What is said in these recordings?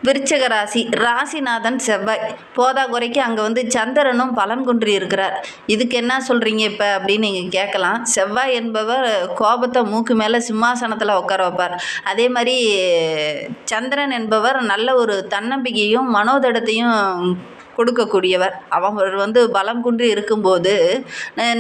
விருச்சக ராசி ராசிநாதன் செவ்வாய் போதா குறைக்கு அங்கே வந்து சந்திரனும் பலம் குன்றி இருக்கிறார். இதுக்கு என்ன சொல்கிறீங்க இப்போ அப்படின்னு நீங்கள் கேட்கலாம். செவ்வாய் என்பவர் கோபத்தை மூக்கு மேலே சிம்மாசனத்தில் உட்கார வைப்பார். அதே மாதிரி சந்திரன் என்பவர் நல்ல ஒரு தன்னம்பிக்கையும் மனோதடத்தையும் கொடுக்கக்கூடியவர். அவர் வந்து பலம் குன்றி இருக்கும்போது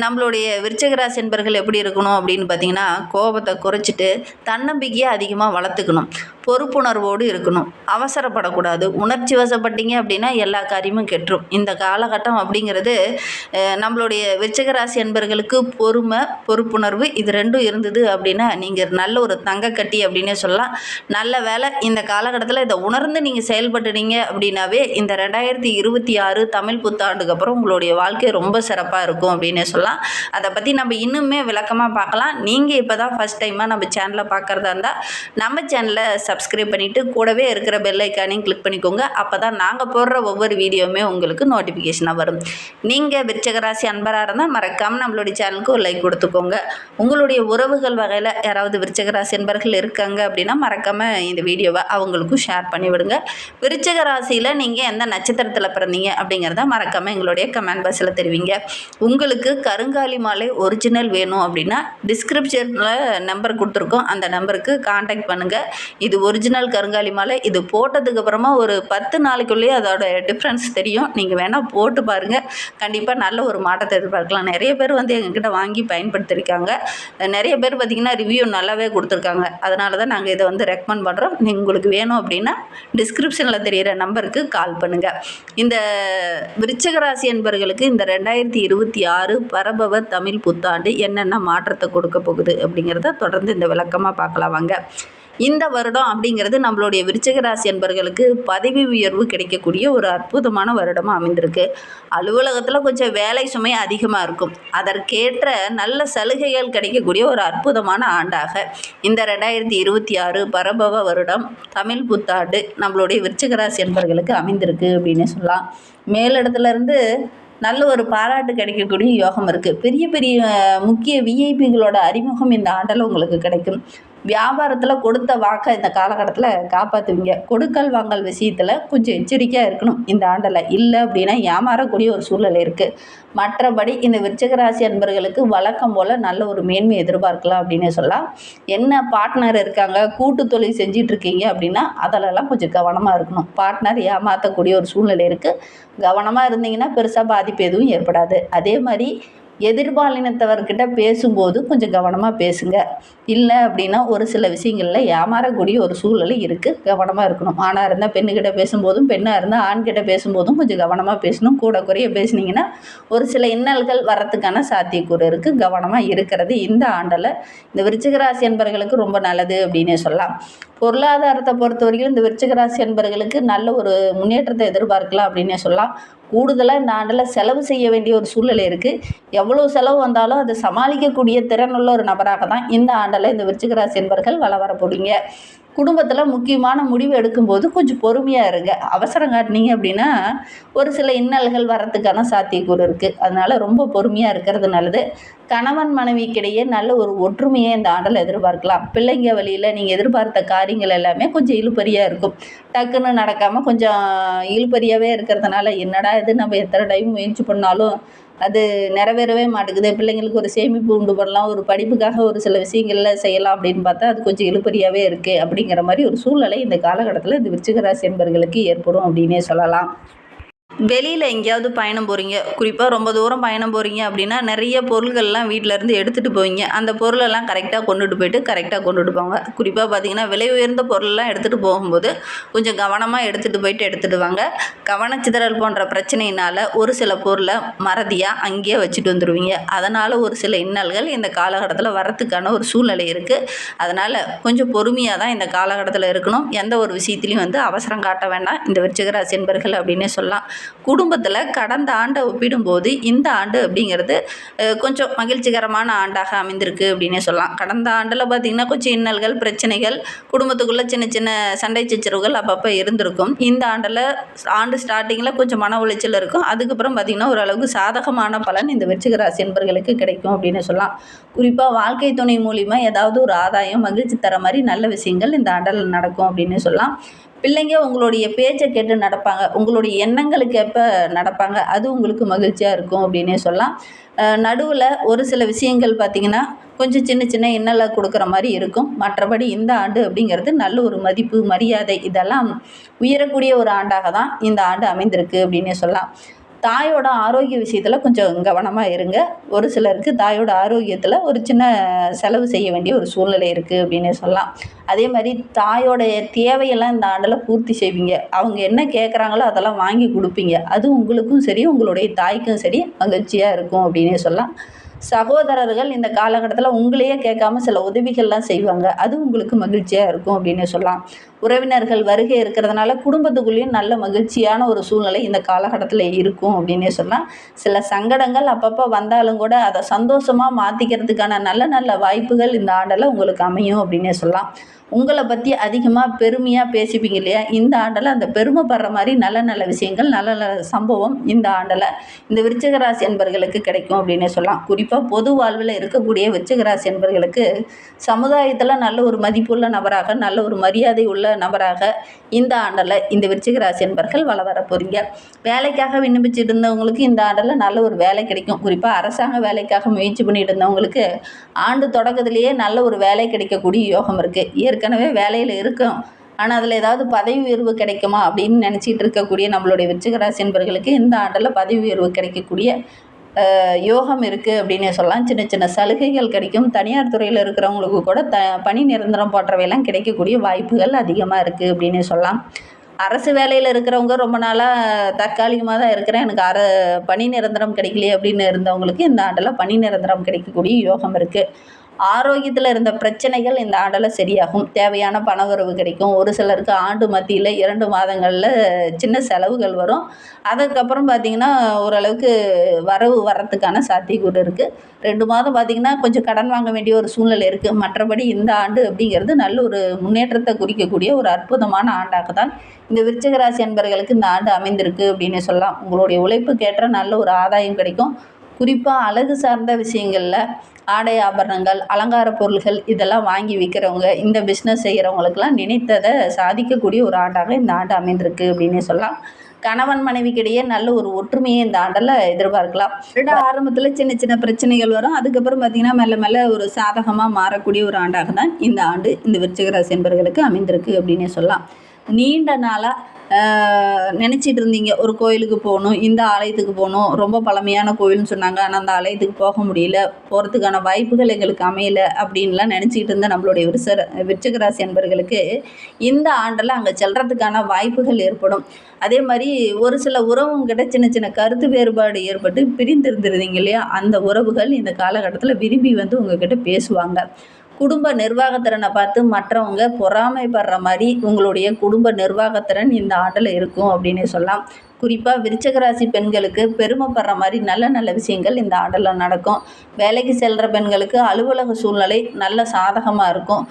நம்மளுடைய விருச்சிக ராசி என்பர்கள் எப்படி இருக்கணும் அப்படின்னு பார்த்தீங்கன்னா, கோபத்தை குறைச்சிட்டு தன்னம்பிக்கையை அதிகமாக வளர்த்துக்கணும், பொறுப்புணர்வோடு இருக்கணும், அவசரப்படக்கூடாது. உணர்ச்சி வசப்பட்டீங்க அப்படின்னா எல்லா காரியமும் கெட்டுரும். இந்த காலகட்டம் அப்படிங்கிறது நம்மளுடைய விருச்சிக ராசி என்பர்களுக்கு பொறுமை, பொறுப்புணர்வு இது ரெண்டும் இருந்தது அப்படின்னா நீங்கள் நல்ல ஒரு தங்கக்கட்டி அப்படின்னே சொல்லலாம். நல்ல வேலை இந்த காலகட்டத்தில் இதை உணர்ந்து நீங்கள் செயல்பட்டுனீங்க அப்படின்னாவே இந்த 2026 தமிழ் புத்தாண்டுக்கு அப்புறம் உங்களுடைய வாழ்க்கை ரொம்ப சிறப்பாக இருக்கும் அப்படின்னே சொல்லலாம். அதை பற்றி நம்ம இன்னுமே விளக்கமாக பார்க்கலாம். நீங்கள் இப்போ தான் ஃபஸ்ட் டைமாக நம்ம சேனலை பார்க்குறதா இருந்தால் நம்ம சேனலை சப்ஸ்கிரைப் பண்ணிவிட்டு கூடவே இருக்கிற பெல் ஐக்கானையும் கிளிக் பண்ணிக்கோங்க. அப்போ தான் நாங்கள் போடுற ஒவ்வொரு வீடியோவுமே உங்களுக்கு நோட்டிஃபிகேஷனாக வரும். நீங்கள் விருச்சிக ராசி அன்பராக இருந்தால் மறக்காமல் நம்மளுடைய சேனலுக்கு ஒரு லைக் கொடுத்துக்கோங்க. உங்களுடைய உறவுகள் வகையில் யாராவது விருச்சிக ராசி அன்பர்கள் இருக்காங்க அப்படின்னா மறக்காமல் இந்த வீடியோவை அவங்களுக்கும் ஷேர் பண்ணிவிடுங்க. விருச்சிக ராசியில் நீங்கள் எந்த நட்சத்திரத்தில் பிறந்தீங்க அப்படிங்கிறத மறக்காமல் எங்களுடைய கமெண்ட் பாக்ஸில் தெரிவிங்க. உங்களுக்கு கருங்காலி மாலை ஒரிஜினல் வேணும் அப்படின்னா டிஸ்கிரிப்ஷனில் நம்பர் கொடுத்துருக்கோம், அந்த நம்பருக்கு காண்டாக்ட் பண்ணுங்கள். இது ஒரிஜினல் கருங்காலி மாலை. இது போட்டதுக்கப்புறமா ஒரு 10 நாளைக்குள்ளேயே அதோட டிஃப்ரென்ஸ் தெரியும். நீங்கள் வேணால் போட்டு பாருங்கள், கண்டிப்பாக நல்ல ஒரு மாற்றத்தை எதிர்பார்க்கலாம். நிறைய பேர் வந்து எங்ககிட்ட வாங்கி பயன்படுத்தியிருக்காங்க. நிறைய பேர் பார்த்திங்கன்னா ரிவ்யூ நல்லாவே கொடுத்துருக்காங்க. அதனால தான் நாங்கள் இதை வந்து ரெக்கமெண்ட் பண்ணுறோம். உங்களுக்கு வேணும் அப்படின்னா டிஸ்கிரிப்ஷனில் தெரிகிற நம்பருக்கு கால் பண்ணுங்கள். இந்த விருச்சிக ராசி என்பவர்களுக்கு இந்த 2026 பரபவ தமிழ் புத்தாண்டு என்னென்ன மாற்றத்தை கொடுக்க போகுது அப்படிங்கிறத தொடர்ந்து இந்த விளக்கமாக பார்க்கலாம் வாங்க. இந்த வருடம் அப்படிங்கிறது நம்மளுடைய விருச்சிக ராசி என்பவர்களுக்கு பதவி உயர்வு கிடைக்கக்கூடிய ஒரு அற்புதமான வருடமாக அமைந்திருக்கு. அலுவலகத்தில் கொஞ்சம் வேலை சுமை அதிகமாக இருக்கும். அதற்கேற்ற நல்ல சலுகைகள் கிடைக்கக்கூடிய ஒரு அற்புதமான ஆண்டாக இந்த 2026 பரபவ வருடம் தமிழ் புத்தாண்டு நம்மளுடைய விருச்சிக ராசி என்பவர்களுக்கு அமைந்திருக்கு அப்படின்னு சொல்லலாம். மேலிடத்துலேருந்து நல்ல ஒரு பாராட்டு கிடைக்கக்கூடிய யோகம் இருக்குது. பெரிய பெரிய முக்கிய விஐபிகளோட அறிமுகம் இந்த ஆண்டில் உங்களுக்கு கிடைக்கும். வியாபாரத்தில் கொடுத்த வாக்கை இந்த காலகட்டத்தில் காப்பாற்றுவீங்க. கொடுக்கல் வாங்கல் விஷயத்தில் கொஞ்சம் எச்சரிக்கையாக இருக்கணும் இந்த ஆண்டில். இல்லை அப்படின்னா ஏமாறக்கூடிய ஒரு சூழ்நிலை இருக்குது. மற்றபடி இந்த விருச்சிக ராசி அன்பர்களுக்கு வழக்கம் போல் நல்ல ஒரு மேன்மை எதிர்பார்க்கலாம் அப்படின்னு சொல்லலாம். என்ன பார்ட்னர் இருக்காங்க, கூட்டு தொழில் செஞ்சிட்ருக்கீங்க அப்படின்னா அதிலெல்லாம் கொஞ்சம் கவனமாக இருக்கணும். பார்ட்னர் ஏமாற்றக்கூடிய ஒரு சூழ்நிலை இருக்குது. கவனமாக இருந்தீங்கன்னா பெருசாக பாதிப்பு எதுவும் ஏற்படாது. அதே மாதிரி எதிர்பாலினத்தவர்கிட்ட பேசும்போது கொஞ்சம் கவனமாக பேசுங்க. இல்லை அப்படின்னா ஒரு சில விஷயங்களில் ஏமாறக்கூடிய ஒரு சூழ்நிலை இருக்குது, கவனமாக இருக்கணும். ஆணாக இருந்தால் பெண்ணுக்கிட்ட பேசும்போதும், பெண்ணாக இருந்தால் ஆண்கிட்ட பேசும்போதும் கொஞ்சம் கவனமாக பேசணும். கூட குறைய பேசுனீங்கன்னா ஒரு சில இன்னல்கள் வர்றதுக்கான சாத்தியக்கூறு இருக்குது. கவனமாக இருக்கிறது இந்த ஆண்டில் இந்த விருச்சிக ராசி என்பவர்களுக்கு ரொம்ப நல்லது அப்படின்னே சொல்லலாம். பொருளாதாரத்தை பொறுத்த வரைக்கும் இந்த விருச்சிக ராசி என்பவர்களுக்கு நல்ல ஒரு முன்னேற்றத்தை எதிர்பார்க்கலாம் அப்படின்னே சொல்லலாம். கூடுதலாக இந்த ஆண்டில் செலவு செய்ய வேண்டிய ஒரு சூழ்நிலை இருக்குது. எவ்வளோ செலவு வந்தாலும் அதை சமாளிக்கக்கூடிய திறனுள்ள ஒரு நபராக தான் இந்த ஆண்டில் இந்த விருச்சிக ராசி என்பவர்கள் வர போகிறீங்க. குடும்பத்தில் முக்கியமான முடிவு எடுக்கும்போது கொஞ்சம் பொறுமையாக இருங்க. அவசரம் காட்டினீங்க அப்படின்னா ஒரு சில இன்னல்கள் வரத்துக்கான சாத்தியக்கூறு இருக்குது. அதனால் ரொம்ப பொறுமையாக இருக்கிறது நல்லது. கணவன் மனைவிக்கிடையே நல்ல ஒரு ஒற்றுமையை இந்த ஆண்டில் எதிர்பார்க்கலாம். பிள்ளைங்க வழியில் நீங்கள் எதிர்பார்த்த காரியங்கள் எல்லாமே கொஞ்சம் இழுபறியாக இருக்கும். டக்குன்னு நடக்காமல் கொஞ்சம் இழுபறியாகவே இருக்கிறதுனால என்னடா இது நம்ம எத்தனை டைம் முயற்சி பண்ணாலும் அது நிறைவேறவே மாட்டேங்குது. பிள்ளைங்களுக்கு ஒரு சேமிப்பு உண்டு பண்ணலாம், ஒரு படிப்புக்காக ஒரு சில விஷயங்களில் செய்யலாம் அப்படின்னு பார்த்தா அது கொஞ்சம் இழுபறியாகவே இருக்குது. அப்படிங்கிற மாதிரி ஒரு சூழ்நிலை இந்த காலகட்டத்தில் இந்த விருச்சிக ராசி என்பவர்களுக்கு ஏற்படும் அப்படின்னே சொல்லலாம். வெளியில் எங்கேயாவது பயணம் போகிறீங்க, குறிப்பாக ரொம்ப தூரம் பயணம் போகிறீங்க அப்படின்னா நிறைய பொருள்கள்லாம் வீட்டிலேருந்து எடுத்துகிட்டு போவீங்க. அந்த பொருளெல்லாம் கரெக்டாக கொண்டுட்டு போயிட்டு கரெக்டாக கொண்டுட்டு போங்க. குறிப்பாக பார்த்திங்கன்னா விலை உயர்ந்த பொருளெல்லாம் எடுத்துகிட்டு போகும்போது கொஞ்சம் கவனமாக எடுத்துகிட்டு வாங்க. கவனச்சிதறல் போன்ற பிரச்சனையினால் ஒரு சில பொருளை மறதியாக அங்கேயே வச்சுட்டு வந்துடுவீங்க. அதனால் ஒரு சில இன்னல்கள் இந்த காலகட்டத்தில் வரத்துக்கான ஒரு சூழ்நிலை இருக்குது. அதனால் கொஞ்சம் பொறுமையாக தான் இந்த காலகட்டத்தில் இருக்கணும். எந்த ஒரு விஷயத்துலையும் வந்து அவசரம் காட்ட வேண்டாம் இந்த விருச்சிக ராசி என்பர்கள் அப்படின்னே சொல்லலாம். குடும்பத்தில் கடந்த ஆண்டை ஒப்பிடும்போது இந்த ஆண்டு அப்படிங்கிறது கொஞ்சம் மகிழ்ச்சிகரமான ஆண்டாக அமைந்திருக்கு அப்படின்னே சொல்லலாம். கடந்த ஆண்டில் பார்த்திங்கன்னா கொஞ்சம் இன்னல்கள், பிரச்சனைகள், குடும்பத்துக்குள்ளே சின்ன சின்ன சண்டை சச்சரவுகள் அப்பப்போ இருந்திருக்கும். இந்த ஆண்டு ஸ்டார்டிங்கில் கொஞ்சம் மன உளைச்சல் இருக்கும். அதுக்கப்புறம் பார்த்திங்கன்னா ஓரளவுக்கு சாதகமான பலன் இந்த விருச்சிக ராசி என்பர்களுக்கு கிடைக்கும் அப்படின்னு சொல்லலாம். குறிப்பாக வாழ்க்கை துணை மூலிமா ஏதாவது ஒரு ஆதாயம், மகிழ்ச்சி தர மாதிரி நல்ல விஷயங்கள் இந்த ஆண்டில் நடக்கும் அப்படின்னு சொல்லலாம். பிள்ளைங்க உங்களுடைய பேச்சை கேட்டு நடப்பாங்க. உங்களுடைய எண்ணங்களுக்கு ஏற்ப நடப்பாங்க. அது உங்களுக்கு மகிழ்ச்சியா இருக்கும் அப்படின்னே சொல்லலாம். நடுவுல ஒரு சில விஷயங்கள் பார்த்தீங்கன்னா, கொஞ்சம் சின்ன சின்ன இன்னல குடுக்குற மாரி இருக்கும். மற்றபடி இந்த ஆண்டு அப்படிங்கிறது நல்ல ஒரு மதிப்பு, மரியாதை இதெல்லாம் உயரக்கூடிய ஒரு ஆண்டாக தான் இந்த ஆண்டு அமைந்திருக்கு அப்படின்னே சொல்லலாம். தாயோட ஆரோக்கிய விஷயத்துல கொஞ்சம் கவனமா இருங்க. ஒரு சிலருக்கு தாயோட ஆரோக்கியத்துல ஒரு சின்ன செலவு செய்ய வேண்டிய ஒரு சூழ்நிலை இருக்கு அப்படின்னே சொல்லலாம். அதே மாரி தாயோடைய தேவையெல்லாம் இந்த ஆண்டுல பூர்த்தி செய்வீங்க. அவங்க என்ன கேட்குறாங்களோ அதெல்லாம் வாங்கி குடுப்பீங்க. அது உங்களுக்கும் சரி, உங்களுடைய தாய்க்கும் சரி மகிழ்ச்சியா இருக்கும் அப்படின்னே சொல்லலாம். சகோதரர்கள் இந்த காலகட்டத்தில உங்களையே கேட்காம சில உதவிகள்லாம் செய்வாங்க. அது உங்களுக்கு மகிழ்ச்சியா இருக்கும் அப்படின்னே சொல்லலாம். உறவினர்கள் வருகை இருக்கிறதுனால குடும்பத்துக்குள்ளேயும் நல்ல மகிழ்ச்சியான ஒரு சூழ்நிலை இந்த காலகட்டத்தில இருக்கும் அப்படின்னே சொல்லலாம். சில சங்கடங்கள் அப்பப்போ வந்தாலும் கூட அத சந்தோஷமா மாத்திக்கிறதுக்கான நல்ல நல்ல வாய்ப்புகள் இந்த ஆண்டுல உங்களுக்கு அமையும் அப்படின்னே சொல்லலாம். உங்கள பத்தி அதிகமா பெருமையா பேசிப்பீங்க இல்லையா? இந்த ஆண்டுல அந்த பெருமைப்படுற மாரி நல்ல நல்ல விஷயங்கள், நல்ல நல்ல சம்பவம் இந்த ஆண்டுல இந்த விருச்சிக ராசி அன்பர்களுக்கு கிடைக்கும் அப்படின்னே சொல்லலாம். குறிப்பா பொது வாழ்வுல இருக்கக்கூடிய விருச்சிக ராசி அன்பர்களுக்கு சமுதாயத்துல நல்ல ஒரு மதிப்புள்ள நபராக, நல்ல ஒரு மரியாதை உள்ள நபராக இந்த ஆண்டுல இந்த விருச்சிக ராசி அன்பர்கள் வலம் வரப் போறீங்க. வேலைக்காக விண்ணப்பிச்சுட்டு இருந்தவங்களுக்கு இந்த ஆண்டுல நல்ல ஒரு வேலை கிடைக்கும். குறிப்பா அரசாங்க வேலைக்காக முயற்சி பண்ணிட்டு இருந்தவங்களுக்கு ஆண்டு தொடக்கத்திலேயே நல்ல ஒரு வேலை கிடைக்கக்கூடிய யோகம் இருக்கு. ஏற்கனவே வேலையில இருக்கோம். ஆனா, அதில ஏதாவது பதவி உயர்வு கிடைக்குமா அப்படின்னு நினைச்சிட்டு இருக்கக்கூடிய நம்மளுடைய விருச்சிக ராசி அன்பர்களுக்கு இந்த ஆண்டுல பதவி உயர்வு கிடைக்கக்கூடிய யோகம் இருக்கு அப்படின்னே சொல்லலாம். சின்ன சின்ன சலுகைகள் கிடைக்கும். தனியார் துறையில இருக்கிறவங்களுக்கு கூட பணி நிரந்தரம் போன்றவையெல்லாம் கிடைக்கக்கூடிய வாய்ப்புகள் அதிகமா இருக்கு அப்படின்னே சொல்லலாம். அரசு வேலையில இருக்கிறவங்க ரொம்ப நாளா தற்காலிகமா தான் இருக்கிறேன். எனக்கு பணி நிரந்தரம் கிடைக்கலையே அப்படின்னு இருந்தவங்களுக்கு இந்த ஆண்டுல பணி நிரந்தரம் கிடைக்கக்கூடிய யோகம் இருக்கு. ஆரோக்கியத்துல இருந்த பிரச்சனைகள் இந்த ஆண்டுல சரியாகும். தேவையான பண வரவு கிடைக்கும். ஒரு சிலருக்கு ஆண்டு மத்தியில 2 மாதங்கள்ல சின்ன செலவுகள் வரும். அதுக்கப்புறம் பார்த்தீங்கன்னா, ஓரளவுக்கு வரவு வரத்துக்கான சாத்தியக்கூறு இருக்கு. 2 மாதம் பார்த்தீங்கன்னா, கொஞ்சம் கடன் வாங்க வேண்டிய ஒரு சூழ்நிலை இருக்கு. மற்றபடி இந்த ஆண்டு அப்படிங்கிறது நல்ல ஒரு முன்னேற்றத்த குறிக்கக்கூடிய ஒரு அற்புதமான ஆண்டாக தான் இந்த விருச்சிக ராசி அன்பர்களுக்கு இந்த ஆண்டு அமைந்திருக்கு அப்படின்னே சொல்லலாம். உங்களுடைய உழைப்புக்கேற்ற நல்ல ஒரு ஆதாயம் கிடைக்கும். குறிப்பா அழகு சார்ந்த விஷயங்கள்ல ஆடை ஆபரணங்கள், அலங்கார பொருள்கள் இதெல்லாம் வாங்கி விற்கிறவங்க, இந்த பிஸ்னஸ் செய்கிறவங்களுக்கெல்லாம் நினைத்ததை சாதிக்கக்கூடிய ஒரு ஆண்டாக இந்த ஆண்டு அமைந்திருக்கு அப்படின்னே சொல்லலாம். கணவன் மனைவிக்கிடையே நல்ல ஒரு ஒற்றுமையை இந்த ஆண்டில் எதிர்பார்க்கலாம். ஆரம்பத்தில் சின்ன சின்ன பிரச்சனைகள் வரும். அதுக்கப்புறம் பார்த்திங்கன்னா மெல்ல மெல்ல ஒரு சாதகமாக மாறக்கூடிய ஒரு ஆண்டாக தான் இந்த ஆண்டு இந்த விருச்சிக ராசி என்பவர்களுக்கு அமைந்திருக்கு அப்படின்னே சொல்லலாம். நீண்ட நாளாக நினச்சிட்டு இருந்தீங்க ஒரு கோயிலுக்கு போகணும், இந்த ஆலயத்துக்கு போகணும், ரொம்ப பழமையான கோயில்னு சொன்னாங்க. ஆனால் அந்த ஆலயத்துக்கு போக முடியல, போகிறதுக்கான வாய்ப்புகள் எங்களுக்கு அமையலை அப்படின்லாம் நினச்சிக்கிட்டு இருந்த நம்மளுடைய விருச்சிக ராசி அன்பர்களுக்கு இந்த ஆண்டில் அங்கே செல்றதுக்கான வாய்ப்புகள் ஏற்படும். அதே மாதிரி ஒரு சில உறவுங்கிட்ட சின்ன சின்ன கருத்து வேறுபாடு ஏற்பட்டு பிரிந்திருந்துருந்தீங்க இல்லையா? அந்த உறவுகள் இந்த காலகட்டத்தில் விரும்பி வந்து உங்ககிட்ட பேசுவாங்க. குடும்ப நிர்வாகத்திறனை பார்த்து மற்றவங்க பொறாமைப்படுற மாதிரி உங்களுடைய குடும்ப நிர்வாகத்திறன் இந்த ஆண்டில் இருக்கும் அப்படின்னே சொல்லலாம். குறிப்பாக விருச்சிக ராசி பெண்களுக்கு பெருமைப்படுற மாதிரி நல்ல நல்ல விஷயங்கள் இந்த ஆண்டில் நடக்கும். வேலைக்கு செல்கிற பெண்களுக்கு அலுவலக சூழ்நிலை நல்ல சாதகமாக இருக்கும்.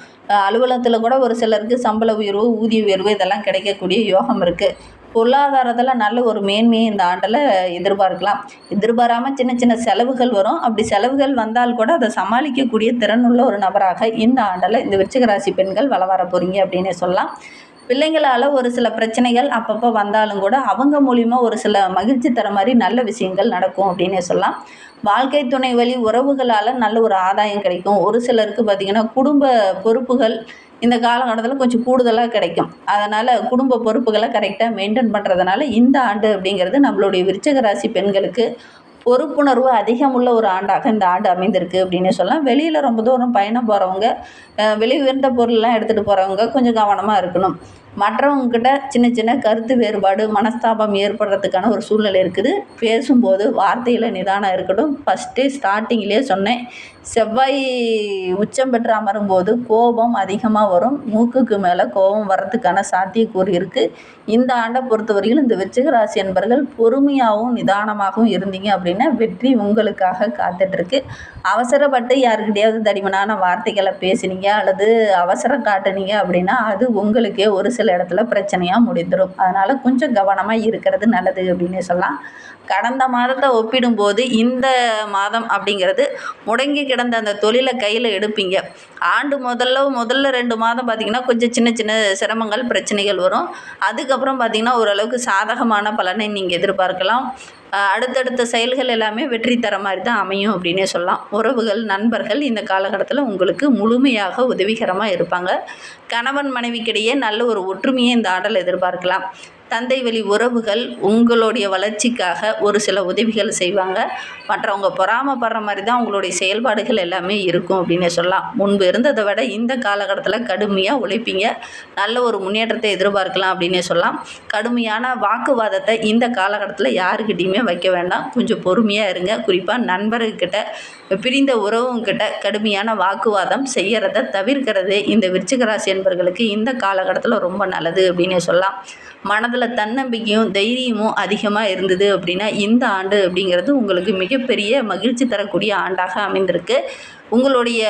அலுவலகத்தில் கூட ஒரு சிலருக்கு சம்பள உயர்வு, ஊதிய உயர்வு இதெல்லாம் கிடைக்கக்கூடிய யோகம் இருக்குது. பொருளாதாரத்தில் நல்ல ஒரு மேன்மையை இந்த ஆண்டில் எதிர்பார்க்கலாம். எதிர்பாராமல் சின்ன சின்ன செலவுகள் வரும். அப்படி செலவுகள் வந்தால் கூட அதை சமாளிக்கக்கூடிய திறனுள்ள ஒரு நபராக இந்த ஆண்டில் இந்த விருச்சிக ராசி பெண்கள் வலம் வர போகிறீங்க அப்படின்னே சொல்லலாம். பிள்ளைங்களால் ஒரு சில பிரச்சனைகள் அப்பப்போ வந்தாலும் கூட அவங்க மூலிமா ஒரு சில மகிழ்ச்சி தர மாதிரி நல்ல விஷயங்கள் நடக்கும் அப்படின்னே சொல்லலாம். வாழ்க்கை துணை வழி உறவுகளால் நல்ல ஒரு ஆதாயம் கிடைக்கும். ஒரு சிலருக்கு பார்த்திங்கன்னா குடும்ப பொறுப்புகள் இந்த காலகட்டத்தில் கொஞ்சம் கூடுதலாக கிடைக்கும். அதனால் குடும்ப பொறுப்புகளை கரெக்டாக மெயின்டைன் பண்ணுறதுனால இந்த ஆண்டு அப்படிங்கிறது நம்மளுடைய விருச்சிக ராசி பெண்களுக்கு பொறுப்புணர்வு அதிகமுள்ள ஒரு ஆண்டாக இந்த ஆண்டு அமைந்திருக்கு அப்படின்னு சொல்லலாம். வெளியில் ரொம்ப தூரம் பயணம் போகிறவங்க, விலை உயர்ந்த பொருள்லாம் எடுத்துகிட்டு போகிறவங்க கொஞ்சம் கவனமாக இருக்கணும். மற்றவங்கக்கிட்ட சின்ன சின்ன கருத்து வேறுபாடு, மனஸ்தாபம் ஏற்படுறதுக்கான ஒரு சூழ்நிலை இருக்குது. பேசும்போது வார்த்தையில் நிதானம் இருக்கட்டும். ஃபஸ்ட்டே ஸ்டார்டிங்லேயே சொன்னேன், செவ்வாய் உச்சம் பெற்று அமரும்போது கோபம் அதிகமாக வரும். மூக்குக்கு மேலே கோபம் வர்றதுக்கான சாத்தியக்கூறு இருக்குது. இந்த ஆண்டை பொறுத்தவரையிலும் இந்த விருச்சிக ராசி என்பர்கள் பொறுமையாகவும் நிதானமாகவும் இருந்தீங்க அப்படின்னா வெற்றி உங்களுக்காக காத்துட்ருக்கு. அவசரப்பட்டு யாருக்கிட்டையாவது தடிமனான வார்த்தைகளை பேசினீங்க அல்லது அவசரம் காட்டுனீங்க அப்படின்னா அது உங்களுக்கே ஒரு சில சில இடத்துல பிரச்சனையாக முடிந்துடும். அதனால் கொஞ்சம் கவனமாக இருக்கிறது நல்லது அப்படின்னு சொல்லலாம். கடந்த மாதத்தை ஒப்பிடும்போது இந்த மாதம் அப்படிங்கிறது முடங்கி கிடந்த அந்த தொழிலை கையில் எடுப்பீங்க. ஆண்டு முதல்ல 2 மாதம் பார்த்திங்கன்னா கொஞ்சம் சின்ன சின்ன சிரமங்கள் பிரச்சனைகள் வரும். அதுக்கப்புறம் பார்த்திங்கன்னா ஓரளவுக்கு சாதகமான பலனை நீங்கள் எதிர்பார்க்கலாம். அடுத்தடுத்த செயல்கள் எல்லாமே வெற்றி தர மாதிரி தான் அமையும் அப்படின்னே சொல்லலாம். உறவுகள், நண்பர்கள் இந்த காலகட்டத்தில் உங்களுக்கு முழுமையாக உதவிகரமாக இருப்பாங்க. கணவன் மனைவிக்கிடையே நல்ல ஒரு ஒற்றுமையை இந்த ஆண்டில் எதிர்பார்க்கலாம். தந்தை வழி உறவுகள் உங்களுடைய வளர்ச்சிக்காக ஒரு சில உதவிகள் செய்வாங்க. மற்றவங்க பொறாமப்படுற மாதிரி தான் உங்களுடைய செயல்பாடுகள் எல்லாமே இருக்கும் அப்படின்னே சொல்லலாம். முன்பு இருந்ததை விட இந்த காலகட்டத்தில் கடுமையாக உழைப்பீங்க. நல்ல ஒரு முன்னேற்றத்தை எதிர்பார்க்கலாம் அப்படின்னே சொல்லலாம். கடுமையான வாக்குவாதத்தை இந்த காலகட்டத்தில் யாருக்கிட்டையுமே வைக்க வேண்டாம். கொஞ்சம் பொறுமையாக இருங்க. குறிப்பாக நண்பர்கிட்ட, பிரிந்த உறவுங்கிட்ட கடுமையான வாக்குவாதம் செய்கிறத தவிர்க்கிறது இந்த விருச்சிக ராசி என்பவர்களுக்கு இந்த காலகட்டத்தில் ரொம்ப நல்லது அப்படின்னே சொல்லலாம். மனதில் தன்னம்பிக்கையும் தைரியமும் அதிகமாக இருந்தது அப்படின்னா இந்த ஆண்டு அப்படிங்கிறது உங்களுக்கு மிகப்பெரிய மகிழ்ச்சி தரக்கூடிய ஆண்டாக அமைந்திருக்கு. உங்களுடைய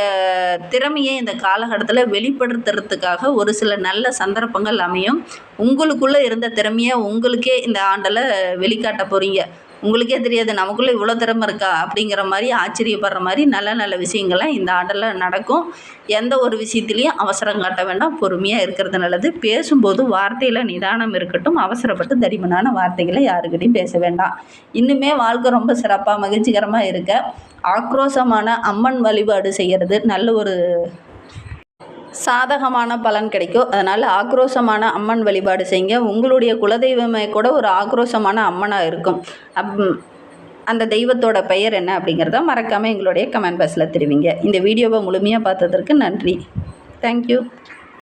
திறமையை இந்த காலகட்டத்தில் வெளிப்படுத்துறதுக்காக ஒரு சில நல்ல சந்தர்ப்பங்கள் அமையும். உங்களுக்குள்ளே இருந்த திறமையை உங்களுக்கே இந்த ஆண்டில் வெளிக்காட்ட போகிறீங்க. உங்களுக்கே தெரியாது நமக்குள்ளே இவ்வளோ திறமை இருக்கா அப்படிங்கிற மாதிரி ஆச்சரியப்படுற மாதிரி நல்ல நல்ல விஷயங்கள்லாம் இந்த ஆண்டில் நடக்கும். எந்த ஒரு விஷயத்துலையும் அவசரம் காட்ட வேண்டாம். பொறுமையாக இருக்கிறது நல்லது. பேசும்போது வார்த்தையில் நிதானம் இருக்கட்டும். அவசரப்பட்டு தடிமனான வார்த்தைகளை யாருக்கிட்டையும் பேச வேண்டாம். இன்னுமே வாழ்க்கை ரொம்ப சிறப்பாக மகிழ்ச்சிகரமாக இருக்க ஆக்ரோஷமான அம்மன் வழிபாடு செய்கிறது நல்ல ஒரு சாதகமான பலன் கிடைக்கும். அதனால் ஆக்ரோஷமான அம்மன் வழிபாடு செய்யுங்க. உங்களுடைய குலதெய்வமே கூட ஒரு ஆக்ரோஷமான அம்மனாக இருக்கும். அந்த தெய்வத்தோட பெயர் என்ன அப்படிங்கிறத மறக்காமல் எங்களுடைய கமெண்ட் பாக்ஸில் தெரிவிங்க. இந்த வீடியோவை முழுமையாக பார்த்ததற்கு நன்றி. தேங்க்யூ.